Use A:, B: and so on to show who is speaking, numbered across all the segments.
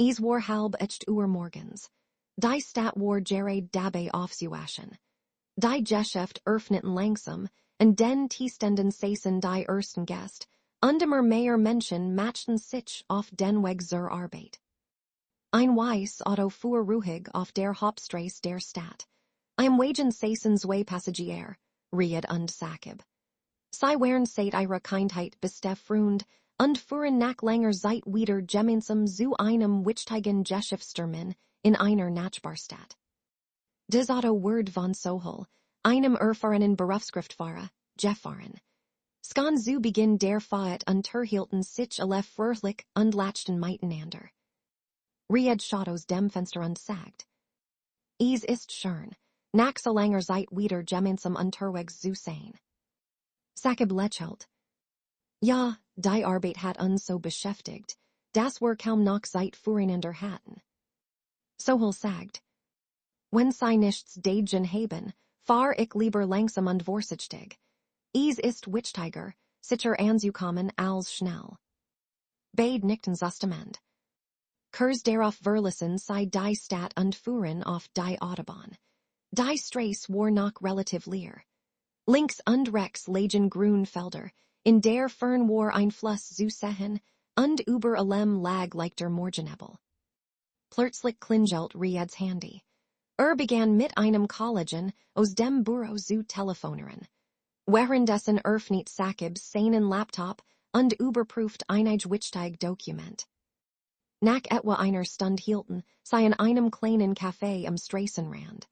A: Es war halb echt morgens. Die Stadt war gerade dabei aufzuwachen. Die Geschäft öffneten langsam, und den Tiestenden saßen die ersten Gäste, und immer mehr Menschen machten sich auf den Weg zur Arbeit. Ein weiss Auto fuhr ruhig auf der Hauptstraße der Stadt. Im Wagen saßen zwei Passagier, Riad und Sakib. Sie waren seit ihrer Kindheit bestefreund und fuhren nach langer Zeit wieder gemeinsam zu einem wichtigen Geschäftstermin in einer Nachbarstadt. Das Auto wurde von Sohel, einem erfahrenen Berufsschriftfahrer, gefahren. Skan zu Beginn der Fahrt unterhielten sich alle fröhlich und lachten miteinander. Riad schaut aus dem Fenster und sagt: Es ist schön, nach so langer Zeit wieder gemeinsam unterwegs zu sein. Sakib lächelt. Ja, die Arbeit hat uns so beschäftigt, dass wir kaum noch Zeit füreinander hatten. Sohel sagt: Wenn sie nichts dagegen haben, fahr ich lieber langsam und vorsichtig. Es ist wichtiger, sicher anzukommen als schnell. Beide nickten zustimmend. Kurz darauf verlassen sie die Stadt und fuhren auf die Autobahn. Die Straße war noch relativ leer. Links und rechts lagen Grünfelder, in der Fern war ein Fluss zu sehen, und über allem lag leichter Morgennebel. Plötzlich klingelt Riads Handy. Begann mit einem Kollegen aus dem Büro zu telefonieren. Währenddessen öffnet Sakib seinen Laptop und überprüft einige wichtige Dokument. Nach etwa einer Stunde hielten sie in einem kleinen Café am Straßenrand.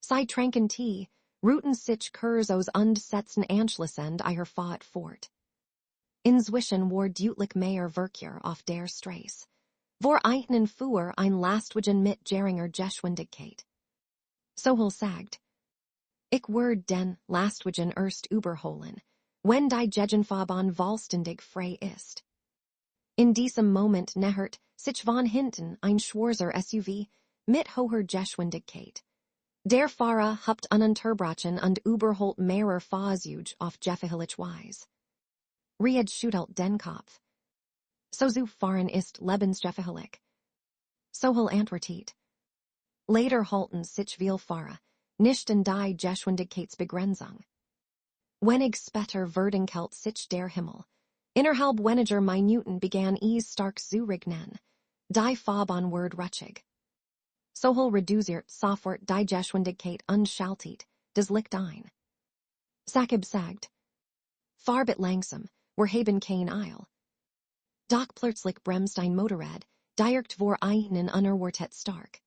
A: Sie tranken Tee, ruhten sich kurz aus und setzten anschließend ihre Fahrt fort. Inzwischen war deutlich mehr Verkehr auf der Straße. Vor einen fuhr ein Lastwagen mit geringer Geschwindigkeit. Sohel sagt: Ich würde den Lastwagen erst überholen, wenn die Gegenfahrbahn vollständig frei ist. In diesem Moment nähert sich von hinten ein schwarzer SUV mit hoher Geschwindigkeit. Der Fahrer habt ununterbrochen und überholt mehrer Fahrzeuge auf gefährliche Weise. Riad schüttelt den Kopf. So zu fahren ist lebensgefährlich. Sohel antwortet: Leider halten sich viele Fahrer nicht an die Geschwindigkeitsbegrenzung. Wenig später verdunkelt sich der Himmel. Innerhalb weniger Minuten begann es stark zu regnen. Die Fahrbahn wurde rutschig. Sohel reduziert sofort die Geschwindigkeit und schaltet das Licht ein. Sakib sagt: Fahrbit langsam, wir haben kein Eil. Doch plötzlich bremst ein Motorrad, direkt vor einen unerwartet stark.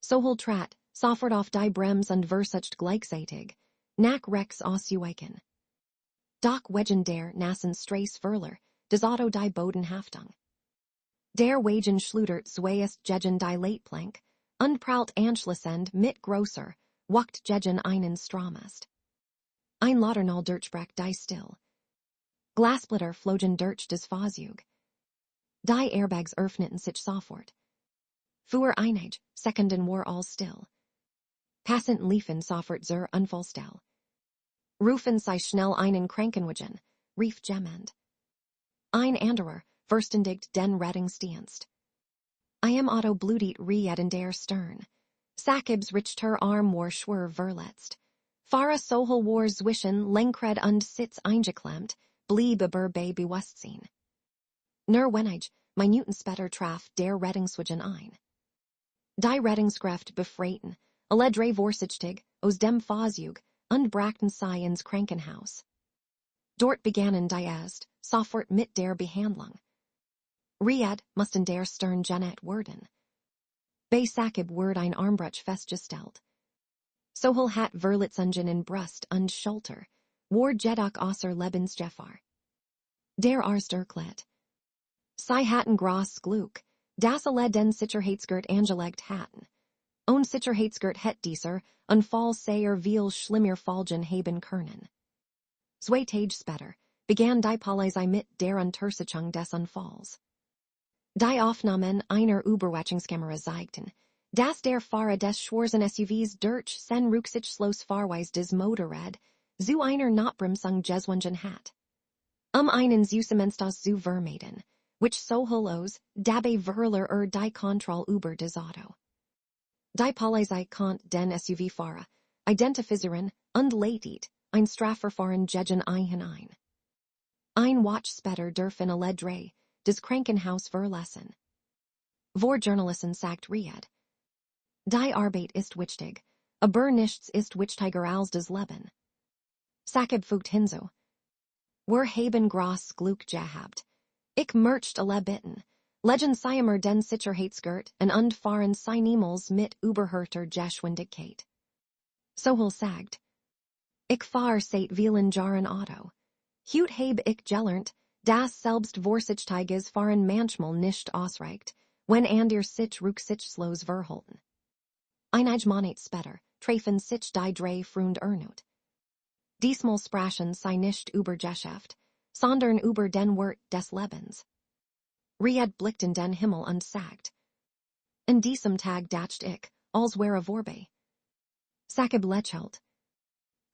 A: Sohel trat sofort auf die Brems und versucht gleichzeitig, nach rechts auszuweichen. Doch wegen der nassen Straße verlor das Auto die Bodenhaftung. Der Wagen schludert zuerst gegen die Leitplank und prallt anschließend mit großer Wucht gegen einen Stromast. Ein Lauternal durchbrach die still. Glassplitter flogen durch das Fahrzeug. Die Airbags öffneten sich sofort. Für einige Sekunden war all still. Passenten liefen sofort zur Unfallstelle. Rufen sie schnell einen Krankenwagen, rief jemand. Ein anderer verständigt den Rettungsdienst. Im Auto blutet Riad in der Stirn. Sakibs rechter Arm war schwer verletzt. Fahrer Sohel war zwischen Lenkrad und Sitz eingeklemmt, blieb aber bei Bewusstsein. Nur wenige Minuten später traf der Rettungswagen ein. Die Rettungskraft befreiten alle drei vorsichtig aus dem Fahrzeug und brachten sie ins Krankenhaus. Dort begannen die erst sofort mit der Behandlung. Riad musste der Stirn genäht werden. Bei Sakib wurde ein Armbruch festgestellt. Sohel hat Verletzungen in Brust und Schulter, war jedoch außer Lebensgefahr. Der Arzt erklärt: Sie hatten groß Glück, dass alle den Sicherheitsgurt angelegt hatten. Ohne Sicherheitsgurt hätte dieser Unfall sehr viel schlimmer Folgen haben können. 2 Tage später begann die Polizei mit der Untersuchung des Unfalls. Die Aufnahmen einer Überwachungskamera zeigten, dass der Fahrer des schwarzen SUVs durch sein rücksichtslos Fahrweise des Motorrad zu einer Notbremsung gezwungen hat. Einen Süßemenstoß zu vermeiden, which soholos, dabei verler die Kontrolle über das Auto. Die Polizei konnte den SUV-Fahrer identifizieren und leitet ein Strafverfahren gegen ihn hinein. Ein Watch später dürfen alle drei das Krankenhaus verlassen. Vor Journalisten sagt Ried. Die Arbeit ist wichtig, aber nichts ist wichtiger als das Leben. Sakib fügt hinzu. Wir haben groß Glück gehabt. Ich möchte alle bitten. Legen Sie mir den Sicherheitsgurt und fahren Sie niemals mit überhörter Geschwindigkeit. Sohel sagt. Ich fahre seit vielen Jahren Auto. Heute habe ich gelernt, dass selbst Vorsichtiges fahren manchmal nicht ausreicht, wenn andere sich rücksichtslos verhalten. Einige Monate später treffen sich die drei Freunde erneut. Diesmal sprechen sie nicht über Geschäft, sondern über den Wert des Lebens. Ried blickt in den Himmel und sagt. In diesem Tag dacht ich, als wäre vorbei. Sakib lächelt.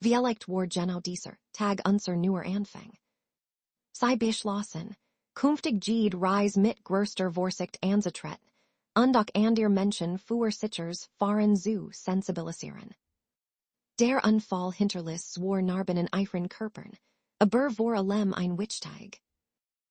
A: Vielleicht war genau dieser Tag unser neuer Anfang. Sie beschlossen, künftig jede Reise mit größter Vorsicht anzutreten, und auch andere Menschen für sichers fahren zu sensibilisieren. Der Unfall hinterließ zwar Narben in ihren Körpern, aber vor allem ein wichtig